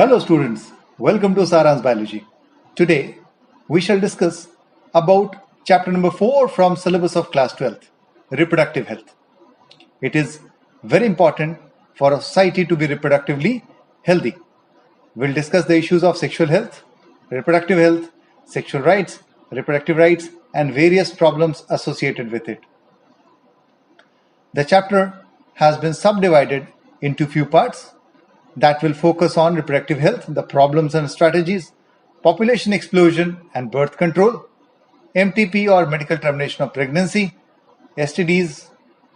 Hello students, welcome to Saran's Biology. Today we shall discuss about chapter number 4 from syllabus of class 12th, reproductive health. It is very important for a society to be reproductively healthy. We'll discuss the issues of sexual health, sexual rights, reproductive rights and various problems associated with it. The chapter has been subdivided into few parts that will focus on reproductive health, the problems and strategies, population explosion and birth control, MTP or medical termination of pregnancy, STDs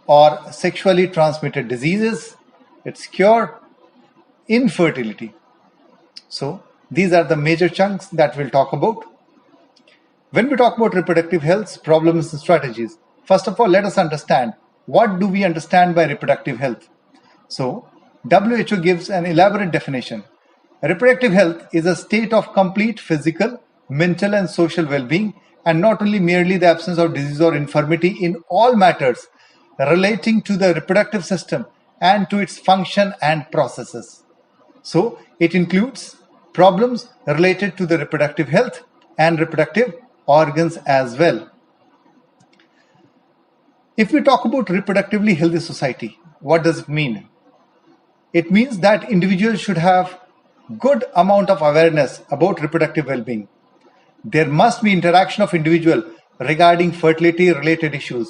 or sexually transmitted diseases, its cure, infertility. So these are the major chunks that we'll talk about. When we talk about reproductive health, problems and strategies, first of all, let us understand what do we understand by reproductive health. So WHO gives an elaborate definition. Reproductive health is a state of complete physical, mental and social well-being and not only merely the absence of disease or infirmity in all matters relating to the reproductive system and to its function and processes. So it includes problems related to the reproductive health and reproductive organs as well. If we talk about reproductively healthy society, what does it mean? It means that individuals should have good amount of awareness about reproductive well-being. There must be interaction of individual regarding fertility related issues.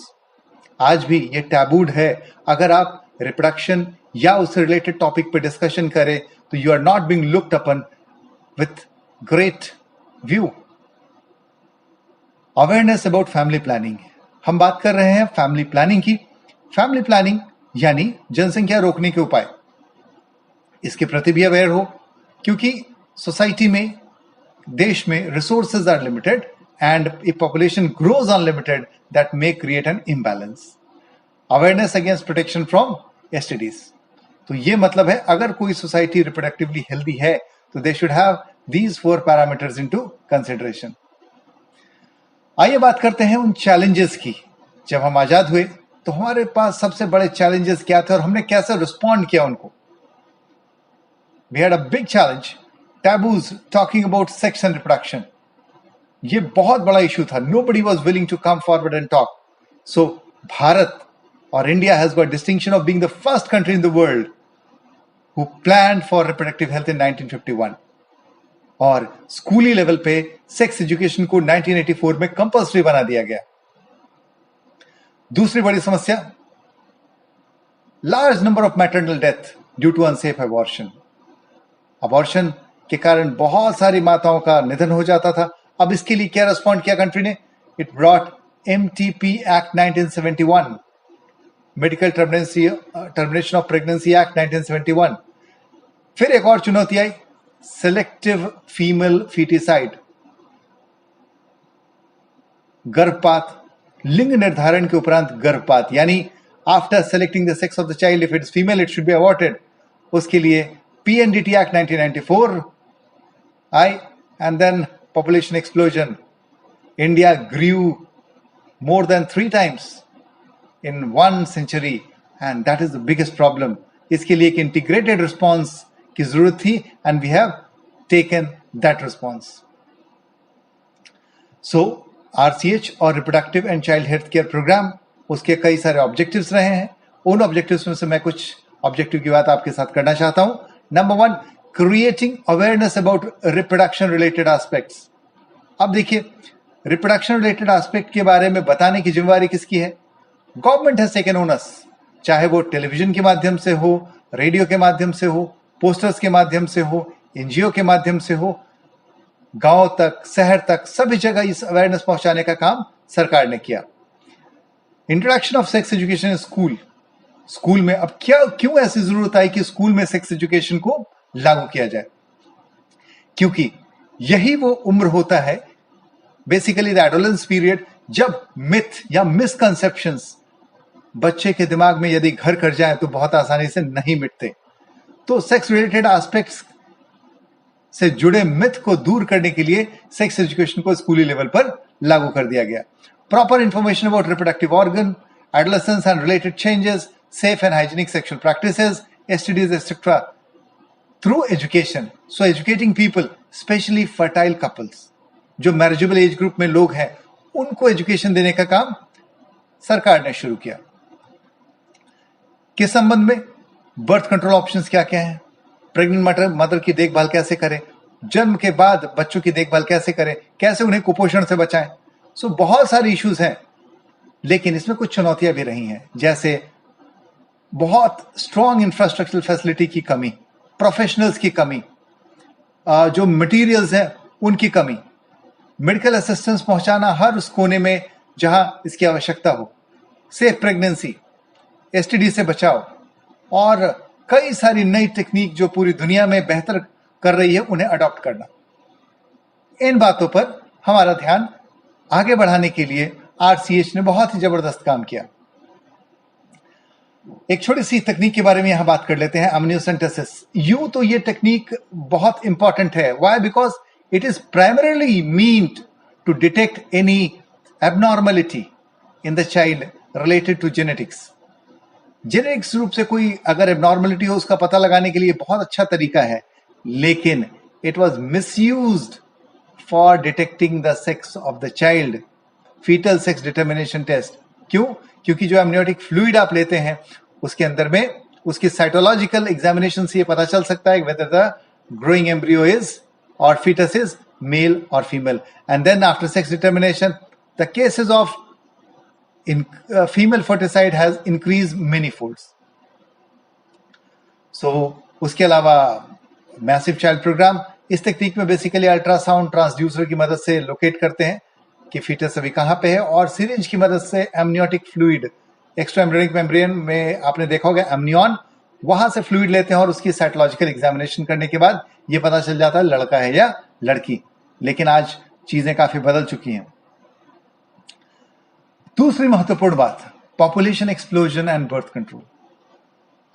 आज भी ये टैबूड है. अगर आप reproduction या उससे related topic पे discussion करें तो you are not being looked upon with great view. Awareness about family planning. हम बात कर रहे हैं फैमिली प्लानिंग की. फैमिली प्लानिंग यानी जनसंख्या रोकने के उपाय. इसके प्रति भी अवेयर हो क्योंकि सोसाइटी में, देश में resources are limited and if population grows unlimited that may create an imbalance. Awareness against protection from STDs. तो ये मतलब है अगर कोई सोसाइटी रिप्रोडक्टिवली हेल्दी है तो they should have these 4 parameters into consideration. आइए बात करते हैं उन चैलेंजेस की. जब हम आजाद हुए तो हमारे पास सबसे बड़े चैलेंजेस क्या थे और हमने कैसे रिस्पॉन्ड किया उनको. We had a big challenge, taboos talking about sex and reproduction. ये बहुत बड़ा इशू था. Nobody was willing to come forward and talk. So Bharat और India has got distinction of being the first country in the world who planned for reproductive health in 1951. और स्कूली level पे sex education को 1984 में compulsory बना दिया गया. दूसरी बड़ी समस्या, large number of maternal death due to unsafe abortion. Abortion के कारण बहुत सारी माताओं का निधन हो जाता था. अब इसके लिए क्या रिस्पॉन्ड किया कंट्री ने? It brought MTP act 1971, medical termination of pregnancy act 1971. फिर एक और चुनौती आई, सेलेक्टिव फीमेल फीटिसाइड, गर्भपात. लिंग निर्धारण के उपरांत गर्भपात यानी after selecting the sex of the child, if it is female it should B aborted. उसके लिए PNDT Act 1994 I. And then population explosion. India grew more than 3 times in 1 century and that is the biggest problem. इसके लिए एक integrated response की जरूरत थी and we have taken that response. So RCH और Reproductive and Child Health Care Program, उसके कई सारे objectives रहे हैं. उन objectives में से मैं कुछ objective की बात आपके साथ करना चाहता हूं. Number 1, creating awareness about reproduction related aspects. अब देखिए, reproduction related aspect के बारे में बताने की जिम्मेवारी किसकी है? Government has taken on us. चाहे वो टेलीविजन के माध्यम से हो, रेडियो के माध्यम से हो, पोस्टर्स के माध्यम से हो, NGO के माध्यम से हो, गांव तक, शहर तक, सभी जगह इस अवेयरनेस पहुंचाने का काम सरकार ने किया. Introduction of sex education in school. School में अब क्यों ऐसी जरूरत आई कि स्कूल में सेक्स एजुकेशन को लागू किया जाए? क्योंकि यही वो उम्र होता है, बेसिकली द एडोलेंस पीरियड, जब मिथ या मिसकंसेप्शंस बच्चे के दिमाग में यदि घर कर जाए तो बहुत आसानी से नहीं मिटते. तो सेक्स रिलेटेड एस्पेक्ट्स से जुड़े मिथ को दूर करने के लिए सेक्स एजुकेशन को स्कूली लेवल पर लागू कर दिया गया. Proper information about reproductive organ, adolescence and related changes, safe and hygienic sexual practices, STDs, etc. Through education. So educating people, specially fertile couples, जो मैरिजेबल एज ग्रुप में लोग हैं, उनको एजुकेशन देने का काम सरकार ने शुरू किया. किस संबंध में? बर्थ कंट्रोल ऑप्शंस क्या क्या हैं, प्रेग्नेंट मदर की देखभाल कैसे करें, जन्म के बाद बच्चों की देखभाल कैसे करें, कैसे उन्हें कुपोषण से बचाएं. सो बहुत सारे इश्यूज हैं, लेकिन इसमें कुछ चुनौतियां भी रही हैं, जैसे बहुत स्ट्रॉन्ग इंफ्रास्ट्रक्चरल फैसिलिटी की कमी, प्रोफेशनल्स की कमी, जो मटेरियल्स हैं उनकी कमी, मेडिकल असिस्टेंस पहुंचाना हर उस कोने में जहां इसकी आवश्यकता हो, सेफ प्रेगनेंसी, एसटीडी से बचाव, और कई सारी नई टेक्निक जो पूरी दुनिया में बेहतर कर रही है, उन्हें अडॉप्ट करना. इन बातों पर हमारा ध्यान आगे बढ़ाने के लिए आरसीएच ने बहुत ही जबरदस्त काम किया. एक छोटी सी तकनीक के बारे में यहां बात कर लेते हैं, अम्नियोसेंटेसिस. यूं तो ये टेक्निक बहुत इंपॉर्टेंट है. Why? Because it is primarily meant to detect any abnormality in the child related to genetics. Genetics रूप से कोई अगर एबनॉर्मलिटी हो, उसका पता लगाने के लिए बहुत अच्छा तरीका है, लेकिन it was misused for detecting the sex of the child, foetal sex determination test. क्यों? क्योंकि जो एमनियोटिक फ्लूइड आप लेते हैं, उसके अंदर में उसकी साइटोलॉजिकल एग्जामिनेशन से ये पता चल सकता है whether the growing embryo is और फीटस इज मेल और female. And then after sex determination the cases of female ferticide has increased many folds. So उसके अलावा मैसिव चाइल्ड प्रोग्राम, इस तकनीक में बेसिकली अल्ट्रासाउंड ट्रांसड्यूसर की मदद से लोकेट करते हैं कि फीटस अभी कहाँ पे है, और सिरिंज की मदद से amniotic fluid, extra embryonic membrane में आपने देखा होगा एमनियन, वहां से फ्लूइड लेते हैं और उसकी साइटोलॉजिकल एग्जामिनेशन करने के बाद ये पता चल जाता है लड़का है या लड़की. लेकिन आज चीजें काफी बदल चुकी हैं. दूसरी महत्वपूर्ण बात, population explosion and birth control.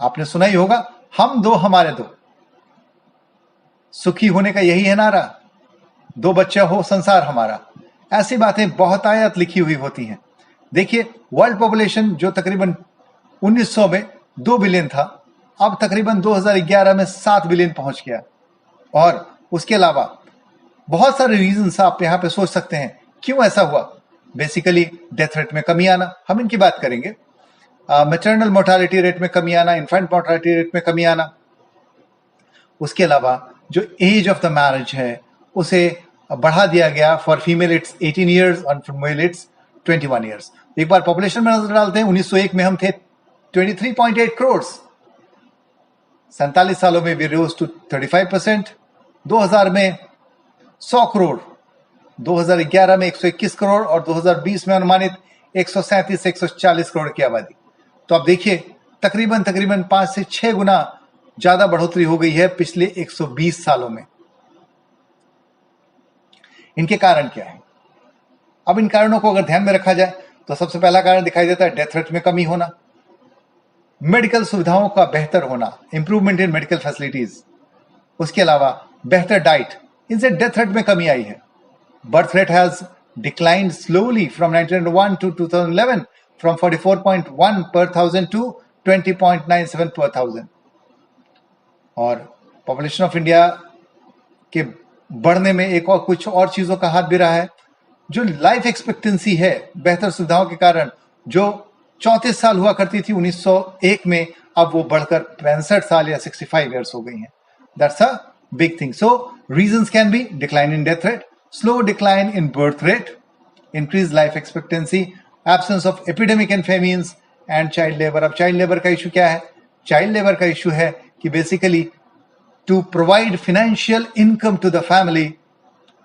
आपने सुना ही होगा, हम दो हमारे दो. सुखी होने का यही है नारा, 2 बच्चा हो संसार हमारा. ऐसी बातें बहुत आयत लिखी हुई होती हैं. देखिए, वर्ल्ड पॉपुलेशन जो तकरीबन 1900 में 2 बिलियन था, अब तकरीबन 2011 में 7 बिलियन पहुंच गया. और उसके अलावा बहुत सारे रीजंस आप यहां पे सोच सकते हैं क्यों ऐसा हुआ. बेसिकली डेथ रेट में कमी आना, हम इनकी बात करेंगे. मैटरनल मोर्टालिटी रेट में कमी आना, इन्फेंट मोर्टालिटी रेट में कमी आना. उसके अलावा जो एज ऑफ द मैरिज है उसे बढ़ा दिया गया. फॉर फीमेल इट्स 18 ईयर्स और फॉर मेल इट्स 21 ईयर्स. एक बार पॉपुलेशन में नजर डालते हैं, 1901 में हम थे 23.8 करोड़. 47 सालों में वी रोज टू 35%. 2000 में 100 करोड़, 2011 में 121 करोड़ और 2020 में अनुमानित 137 से 140 करोड़ की आबादी. तो आप देखिए, तकरीबन 5 से 6 गुना ज्यादा बढ़ोतरी हो गई है पिछले 120 सालों में. इनके कारण क्या है? अब इन कारणों को अगर ध्यान में रखा जाए तो सबसे पहला कारण दिखाई देता है डेथ रेट में कमी होना, मेडिकल सुविधाओं का बेहतर होना, इंप्रूवमेंट इन मेडिकल फैसिलिटीज. उसके अलावा बेहतर डाइट, इनसे डेथ रेट में कमी आई है. Birth rate has declined slowly from 1901 to 2011 from 44.1 per thousand to 20.97 per thousand. और पॉपुलेशन ऑफ इंडिया के बढ़ने में एक और कुछ और चीजों का हाथ भी रहा है. जो लाइफ एक्सपेक्टेंसी है बेहतर सुविधाओं के कारण, जो 34 साल हुआ करती थी 1901 में, अब वो बढ़कर 65 साल या 65 ईयर्स हो गई हैं. That's a big thing. So reasons can be decline in death rate, slow decline in birth rate, increased life expectancy, absence of epidemic and famines, and child labor. अब child labor का issue क्या है? Child labor का issue है कि basically to provide financial income to the family,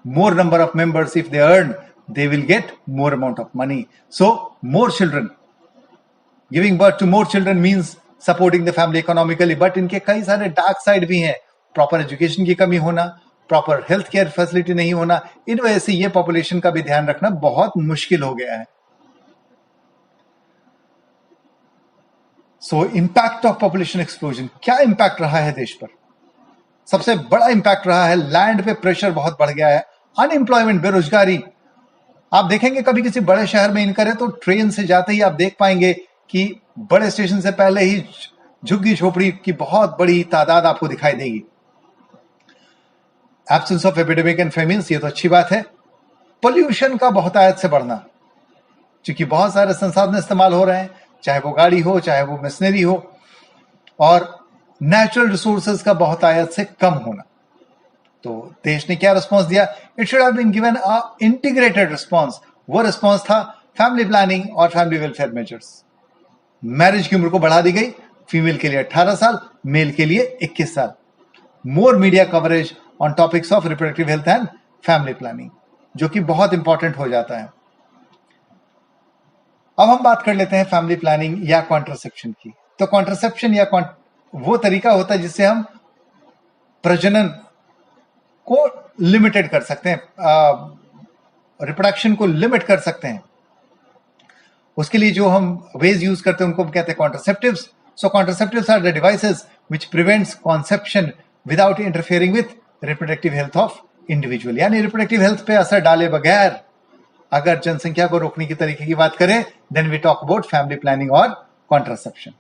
more number of members if they earn, they will get more amount of money. So more children, giving birth to more children means supporting the family economically. But इनके कई सारे dark side भी हैं. Proper education की कमी होना, proper health care facility नहीं होना, इन वजह से ये पॉपुलेशन का भी ध्यान रखना बहुत मुश्किल हो गया है. सो इंपैक्ट ऑफ पॉपुलेशन एक्सप्लोजन, क्या इंपैक्ट रहा है देश पर? सबसे बड़ा इंपैक्ट रहा है लैंड पे प्रेशर बहुत बढ़ गया है, अनएम्प्लॉयमेंट, बेरोजगारी. आप देखेंगे कभी किसी बड़े शहर में इन करें तो ट्रेन से जाते ही आप देख पाएंगे कि बड़े स्टेशन से पहले ही झुग्गी झोपड़ी की बहुत बड़ी तादाद आपको दिखाई देगी. Absence of epidemic and famines, ये तो अच्छी बात है। पोल्यूशन का बहुत आयत से बढ़ना, क्योंकि बहुत सारे संसाधन इस्तेमाल हो रहे हैं, चाहे वो गाड़ी हो, चाहे वो मशीनरी हो, और नेचुरल रिसोर्सेज का बहुत आयत से कम होना। तो देश ने क्या रिस्पॉन्स दिया? It should have been given a integrated response. वो रिस्पॉन्स था फैमिली प्लानिंग और फैमिली वेलफेयर मेजर्स। मैरिज की उम्र को बढ़ा दी गई, फीमेल के लिए 18 साल, मेल के लिए 21 साल। मोर media coverage on topics of reproductive health and family planning, जो कि बहुत इंपॉर्टेंट हो जाता है। अब हम बात कर लेते हैं फैमिली प्लानिंग या कॉन्ट्रासेप्शन की। तो कॉन्ट्रासेप्शन या वो तरीका होता है जिससे हम प्रजनन को लिमिटेड कर सकते हैं, रिप्रोडक्शन को लिमिट कर सकते हैं। उसके लिए जो हम वेज यूज करते हैं उनको कहते हैं contraceptives. So contraceptives are the devices which prevents conception without interfering with reproductive health of individual, यानी रिप्रोडक्टिव हेल्थ पे असर डाले बगैर अगर जनसंख्या को रोकने की तरीके की बात करें, then we talk about family planning और कॉन्ट्रासेप्शन।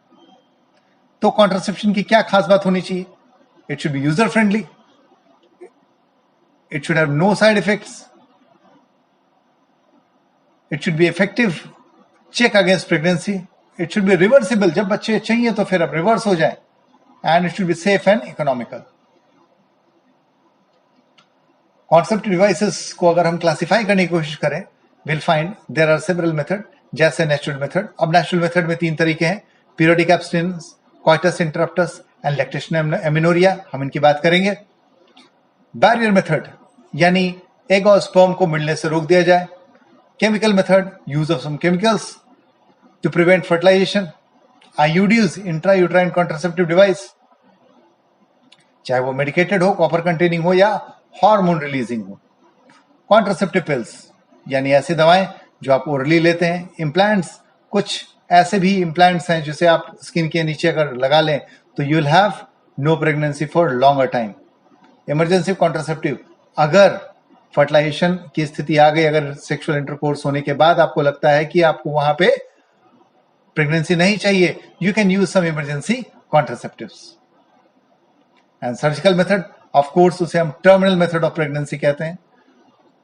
तो कॉन्ट्रासेप्शन की क्या खास बात होनी चाहिए? It should be user friendly, it should have no side effects, it should be effective check against pregnancy, it should be reversible, जब बच्चे चाहिए तो फिर अब रिवर्स हो जाए, and it should be safe and economical. Concept devices को अगर हम क्लासिफाई करने की कोशिश करें, will find there are several method, जैसे नेचुरल मेथड। अब नेचुरल मेथड में 3 तरीके हैं, periodic abstinence, coitus interruptus and lactation amenorrhoea, हम इनकी बात करेंगे। बैरियर मेथड, यानी एग और स्पर्म को मिलने से रोक दिया जाए। Chemical method, use of some chemicals to prevent fertilisation. IUDs, intrauterine contraceptive device, चाहे वो मेडिकेटेड हो, कॉपर कंटेनिंग हो, या हार्मोन रिलीजिंग हो। कॉन्ट्रासेप्टिव पिल्स, यानी ऐसी दवाएं जो आप ओरली लेते हैं। इम्प्लांट्स, कुछ ऐसे भी इम्प्लांट्स हैं जिसे आप स्किन के नीचे अगर लगा लें तो you will have no pregnancy for longer time. Emergency contraceptive, अगर फर्टिलाइजेशन की स्थिति आ गई, अगर सेक्सुअल इंटरकोर्स होने के बाद आपको लगता है कि आपको वहां पे प्रेगनेंसी नहीं चाहिए, you can use some emergency contraceptives. And surgical method, of course उसे हम टर्मिनल मेथड ऑफ प्रेगनेंसी कहते हैं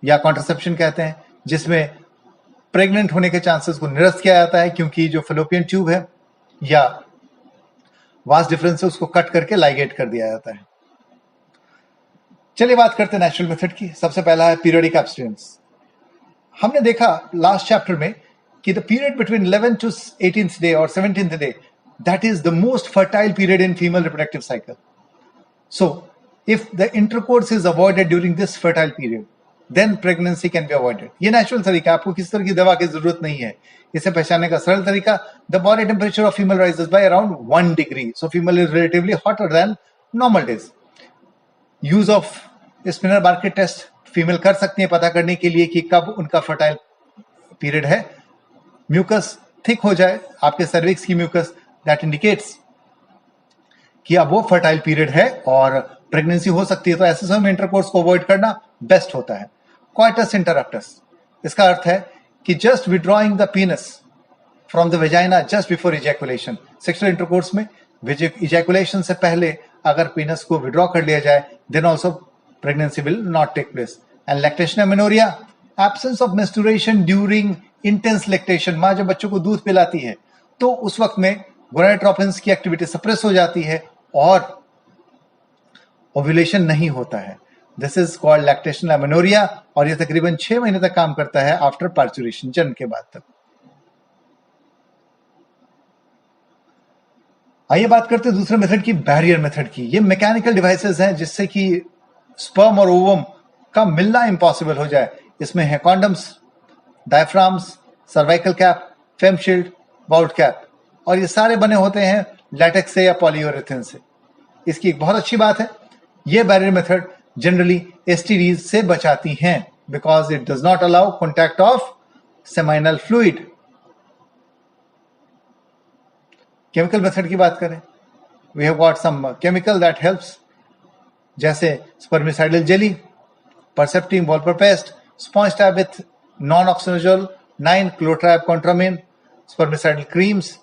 या कॉन्ट्रासेप्शन कहते हैं, जिसमें प्रेग्नेंट होने के चांसेस को निरस्त किया जाता है, क्योंकि जो फेलोपियन ट्यूब है या वास डिफरेंस से उसको कट करके लाइगेट कर दिया जाता है। चलिए बात करते हैं नेचुरल मेथड की। सबसे पहला है पीरियोडिक एब्स्टिनेंस। हमने देखा लास्ट चैप्टर में कि the period between 11th to 18th day or 17th day, that is the most fertile period in female reproductive cycle. So if the intercourse is avoided during this fertile period, then pregnancy can be avoided. ये natural तरीका, आपको किसी तरह की दवा की जरूरत नहीं है। इसे पहचानने का सरल तरीका, the body temperature of female rises by around 1 degree, so female is relatively hotter than normal days. Use off spinner बार्केट test female कर सकती है पता करने के लिए कि कब उनका फर्टाइल पीरियड है। म्यूकस थिक हो जाए, आपके सर्विक्स की म्यूकस, दैट इंडिकेट्स कि अब वो फर्टाइल पीरियड है और प्रेगनेंसी हो सकती है। तो ऐसे समय में इंटरकोर्स को अवॉइड करना बेस्ट होता है। कोइटस इंटरप्टस, इसका अर्थ है कि just withdrawing the penis from the vagina just before ejaculation. Sexual intercourse में इजैकुलेशन से पहले अगर पीनस को विड्रॉ कर लिया जाए, then also pregnancy will not take place. And lactation amenorrhoea, absence of menstruation during intense lactation. माँ जब बच्चों को दूध पिलाती है तो उस वक्त में गोनाडोट्रोपिन्स की एक्टिविटी सप्रेस हो जाती है और ओव्यूलेशन नहीं होता है। This is called lactation amenorrhoea, और यह तकरीबन 6 महीने तक काम करता है आफ्टर पार्चुरेशन, जन्म के बाद तक। आइए बात करते हैं दूसरे मेथड की, बैरियर मेथड की। ये मैकेनिकल डिवाइसेस हैं जिससे कि स्पर्म और ओवम का मिलना इम्पॉसिबल हो जाए। इसमें है condoms, diaphragms, cervical cap, fame shield, bought cap, और ये सारे बने होते हैं लैटेक्स से या पॉलीयूरेथेन से। इसकी एक बहुत अच्छी बात है, ये बैरियर मेथड जनरली एसटीडीज से बचाती हैं because it does not allow contact of seminal fluid. Chemical method की बात करें, we have got some chemical that helps, जैसे spermicidal jelly, परसेप्टिन वॉलपरपेस्ट, sponge tab with non ऑक्सीजनल 9 क्लोट्राइब कॉन्ट्रामिन, spermicidal creams,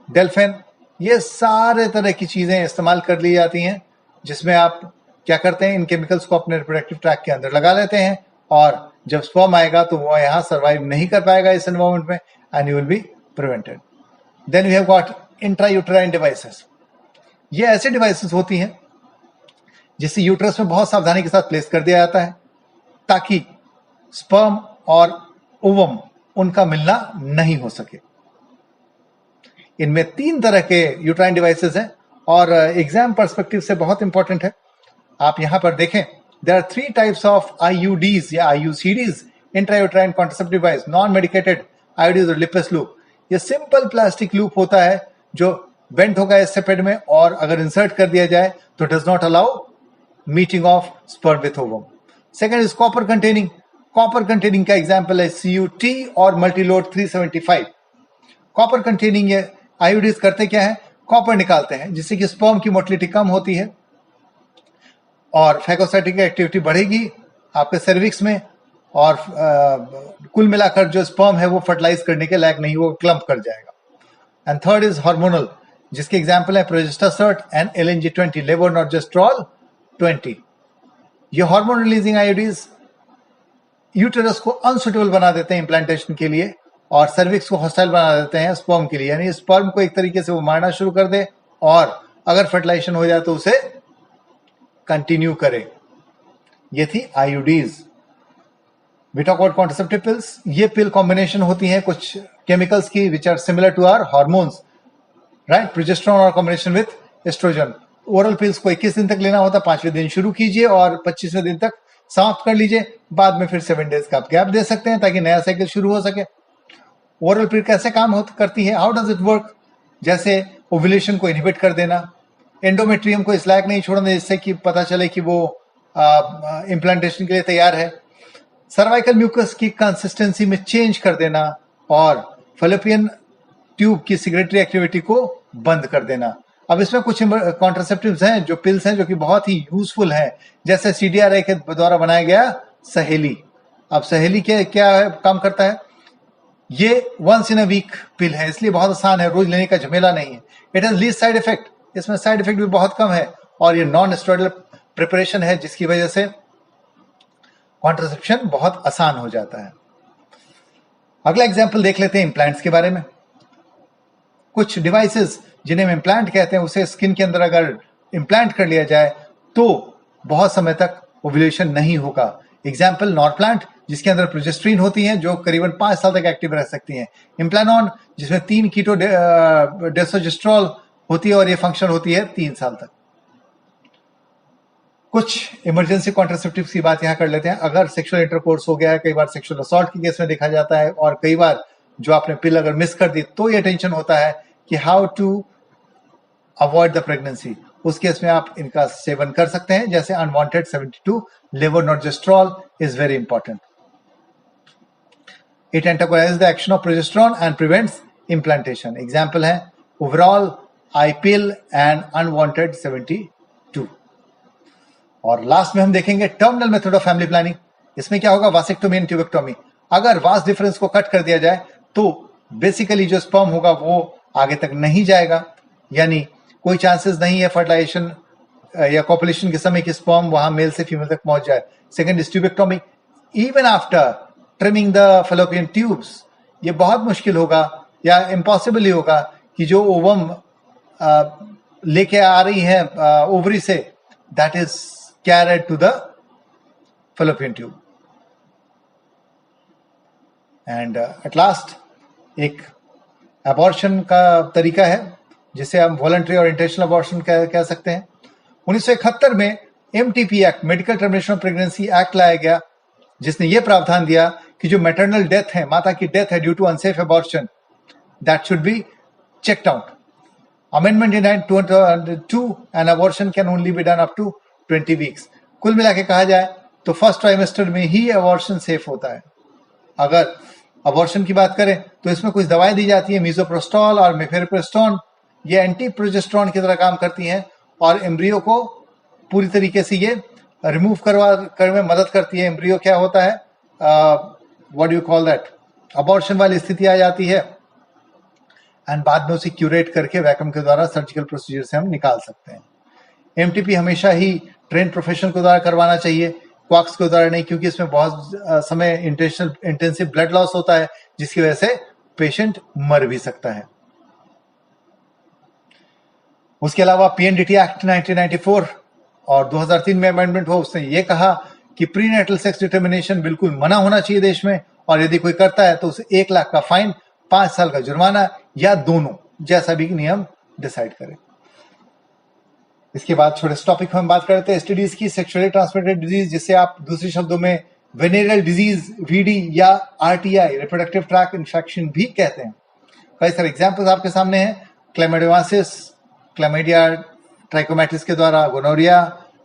Delphine. ये सारे तरह की चीजें इस्तेमाल कर ली जाती हैं जिसमें आप क्या करते हैं, इन केमिकल्स को अपने रिप्रोडक्टिव ट्रैक्ट के अंदर लगा लेते हैं, और जब स्पर्म आएगा तो वो यहाँ सर्वाइव नहीं कर पाएगा इस एनवायरमेंट में, and you will be prevented. Then we have got intrauterine devices. ये ऐसे डिवाइसेस होती हैं जिसे यूट्रस में बहुत सावधानी के साथ प्लेस कर दिया जाता है ताकि स्पर्म और ओवम उनका मिलना नहीं हो सके. इनमें 3 तरह के यूट्राइन डिवाइसेस हैं और एग्जाम पर्सपेक्टिव से बहुत इंपॉर्टेंट है. आप यहां पर देखें, there are 3 types of IUDs या IUCDs, intrauterine contraceptive device. Non medicated IUDs और लिपिस लूप. ये सिंपल प्लास्टिक लूप होता है जो बेंट होगा इस सेपेड में, और अगर इंसर्ट कर दिया जाए तो does not allow meeting of sperm with ovum. Second is copper containing. Copper containing का एग्जाम्पल है CUT और मल्टीलोड 375. कॉपर कंटेनिंग ये IUDs करते क्या है, कॉपर निकालते हैं जिससे कि स्पर्म की मोटिलिटी कम होती है और फैगोसाइटिक एक्टिविटी बढ़ेगी आपके सर्विक्स में, और कुल मिलाकर जो स्पर्म है वो फर्टिलाइज करने के लायक नहीं, वो क्लम्प कर जाएगा. एंड थर्ड इज हार्मोनल, जिसके एग्जाम्पल है प्रोजेस्टासर्ट एंड LNG20, लेवोनॉर्जेस्ट्रॉल 20. ये हार्मोन रिलीजिंग IUDs यूटेरस को अनसुटेबल बना देते हैं इम्प्लांटेशन के लिए, और सर्विक्स को हॉस्टाइल बना देते हैं स्पर्म के लिए. यानी स्पर्म को एक तरीके से वो मारना शुरू कर दे, और अगर फर्टिलाइजेशन हो जाए तो उसे कंटिन्यू करे. ये थी IUDs. We talk about contraceptive pills. ये पिल कॉम्बिनेशन होती हैं कुछ केमिकल्स की which are similar to our hormones, right. Progesterone और combination with oestrogen. Oral pills को 21 दिन तक लेना होता है. 5वें दिन शुरू कीजिए और 25वें दिन तक समाप्त कर लीजिए. बाद में फिर 7 डेज का आप गैप दे सकते हैं ताकि नया साइकिल शुरू हो सके. ओरल पिल कैसे काम करती है, हाउ डज इट वर्क? जैसे ओव्यूलेशन को इनहिबिट कर देना, एंडोमेट्रियम को इस लायक नहीं छोड़ना जिससे कि पता चले कि वो इम्प्लांटेशन के लिए तैयार है, सर्वाइकल म्यूकस की कंसिस्टेंसी में चेंज कर देना, और फैलोपियन ट्यूब की सिक्रेटरी एक्टिविटी को बंद कर देना. अब इसमें कुछ कॉन्ट्रासेप्टिव्स हैं, जो पिल्स हैं, जो कि बहुत ही यूजफुल हैं, जैसे CDRI के द्वारा बनाया गया सहेली. अब सहेली क्या काम करता है, ये वंस इन अ वीक पिल है, इसलिए बहुत आसान है, रोज लेने का झमेला नहीं है. It has least side effect, इसमें साइड इफेक्ट भी बहुत कम है, और ये नॉन स्टेरॉइडल प्रिपरेशन है जिसकी वजह से कॉन्ट्रासेप्शन बहुत आसान हो जाता है. अगला एग्जाम्पल देख लेते हैं इम्प्लांट्स के बारे में. कुछ डिवाइसेस जिन्हें हम इम्प्लांट कहते हैं, उसे स्किन के अंदर अगर इम्प्लांट कर लिया जाए तो बहुत समय तक ओव्यूलेशन नहीं होगा. एग्जाम्पल नॉरप्लांट, जिसके अंदर प्रोजेस्ट्रीन होती है जो करीबन 5 साल तक एक्टिव रह सकती हैं. इम्प्लानॉन, जिसमें 3 कीटो डेसोजेस्ट्रॉल होती है और ये फंक्शन होती है 3 साल तक. कुछ इमरजेंसी कॉन्ट्रासेप्टिव्स की बात यहां कर लेते हैं. अगर सेक्सुअल इंटरकोर्स हो गया है, कई बार सेक्सुअल असॉल्ट के केस में देखा जाता है, और कई बार जो आपने पिल अगर मिस कर दी तो ये टेंशन होता है कि how to avoid the pregnancy. उस केस में आप इनका सेवन कर सकते हैं, जैसे unwanted 72 लेवोनॉर्जेस्ट्रॉल is very important. It antagonizes the action of progesterone and prevents implantation. Example है overall, iPill and unwanted 72. और लास्ट में हम देखेंगे terminal method of family planning. इसमें क्या होगा, वासेक्टोमी एंड ट्यूबेक्टोमी. अगर वास डिफरेंस को कट कर दिया जाए तो बेसिकली जो स्पर्म होगा वो आगे तक नहीं जाएगा, यानी कोई चांसेस नहीं है फर्टिलाइजेशन या कॉपुलेशन के समय कि स्पर्म वहां मेल से फीमेल तक पहुंच जाए. Second is tubectomy. Even after trimming the fallopian tubes, ये बहुत मुश्किल होगा या इम्पॉसिबल ही होगा कि जो ओवम लेके आ रही है ओवरी से, that is carried to the fallopian tube. And at last एक अबॉर्शन का तरीका है जिसे हम वॉलंटरी और इंटेंशनल अबॉर्शन कह सकते हैं. 1971 में MTP act, medical termination of pregnancy act लाया गया, जिसने यह प्रावधान दिया कि जो मैटरनल डेथ है, माता की डेथ है due to unsafe abortion, that should be checked out. Amendment in 2002 and abortion can only be done up to 20 weeks. कुल मिला के कहा जाए तो फर्स्ट ट्राइमेस्टर में ही अबॉर्शन सेफ होता है. अगर अबॉर्शन की बात करें तो इसमें कुछ दवाएं दी जाती है, मीजोप्रोस्टॉल और मिफेप्रिस्टोन. ये एंटी प्रोजेस्टेरोन की तरह काम करती हैं और एम्ब्रियो को पूरी तरीके से ये रिमूव करने में मदद करती है. एम्ब्रियो क्या होता है, what do you call that, abortion वाली स्थिति आ जाती है, एंड बाद में उसे क्यूरेट करके वैक्यूम के द्वारा सर्जिकल प्रोसीजर से हम निकाल सकते हैं. MTP हमेशा ही ट्रेन प्रोफेशनल के द्वारा करवाना चाहिए, क्वाक्स के द्वारा नहीं, क्योंकि इसमें बहुत समय इंटेंसिव ब्लड लॉस होता है, जिसकी वजह से पेशेंट मर भी सकता है। उसके अलावा पीएनडीटी एक्ट 1994 और 2003 में अमेंडमेंट हुआ, उसने ये कहा कि प्रीनेटल सेक्स डिटर्मिनेशन बिल्कुल मना होना चाहिए देश में, और यदि कोई करता है तो उसे 1 लाख का फाइन, 5 साल का जुर्माना या दोनों, जैसा भी नियम डिसाइड करे। इसके बाद छोटे से टॉपिक हम बात करते हैं एसटीडीज की, सेक्सुअली ट्रांसमिटेड डिजीज, जिसे आप दूसरे शब्दों में वेनेरियल डिजीज, वीडी या आरटीआई, रिप्रोडक्टिव ट्रैक्ट इन्फेक्शन भी कहते हैं। कई सारे एग्जांपल्स आपके सामने हैं, क्लैमिडोमासिस, क्लैमिडिया ट्राइकोमैटिस के द्वारा, गोनोरिया,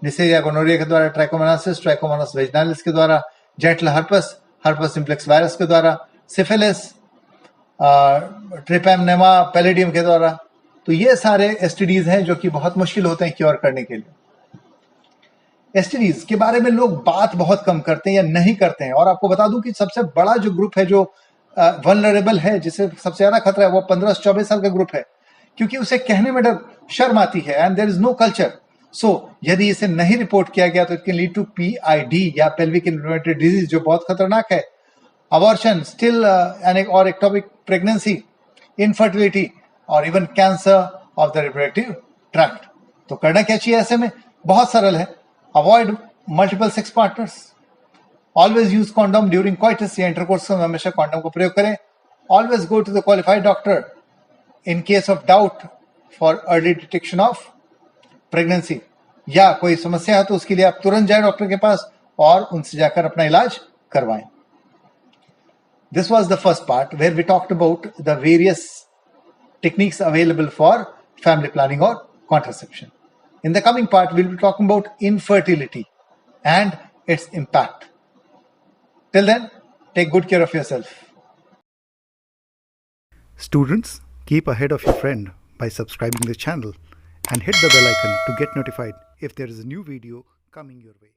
निसेरिया गोनोरिया के द्वारा, ट्राइकोमोनासिस, ट्राइकोमोनास वेजिनालिस के द्वारा, gentle herpes, herpes simplex virus के द्वारा, सिफिलिस, ट्रिपैमनेमा पैलिडियम के द्वारा। तो ये सारे एसटीडीज हैं जो कि बहुत मुश्किल होते हैं क्योर करने के लिए। एसटीडीज के बारे में लोग बात बहुत कम करते हैं या नहीं करते हैं, और आपको बता दूं कि सबसे बड़ा जो ग्रुप है जो वल्नरेबल है, जिसे सबसे ज्यादा खतरा है, वो 15 से 24 साल का ग्रुप है, क्योंकि उसे कहने में शर्म आती है, and there is no culture. सो यदि इसे नहीं रिपोर्ट किया गया तो it can lead to PID या पेल्विक इन्फ्लेमेटरी डिजीज, जो बहुत खतरनाक है, अबॉर्शन, स्टिल और एक्टोपिक प्रेगनेंसी, इनफर्टिलिटी, और even cancer of the reproductive tract. तो करना क्या चाहिए ऐसे में? बहुत सरल है, avoid multiple sex partners, always use condom during coitus या इंटरकोर्स में हमेशा कॉन्डम का प्रयोग करें, always go to the qualified doctor in case of doubt for early detection of pregnancy, या कोई समस्या है तो उसके लिए आप तुरंत जाए डॉक्टर के पास और उनसे जाकर अपना इलाज करवाएं। This was the first part where we talked about the various techniques available for family planning or contraception. In the coming part, we'll be talking about infertility and its impact. Till then, take good care of yourself. Students, keep ahead of your friend by subscribing the channel and hit the bell icon to get notified if there is a new video coming your way.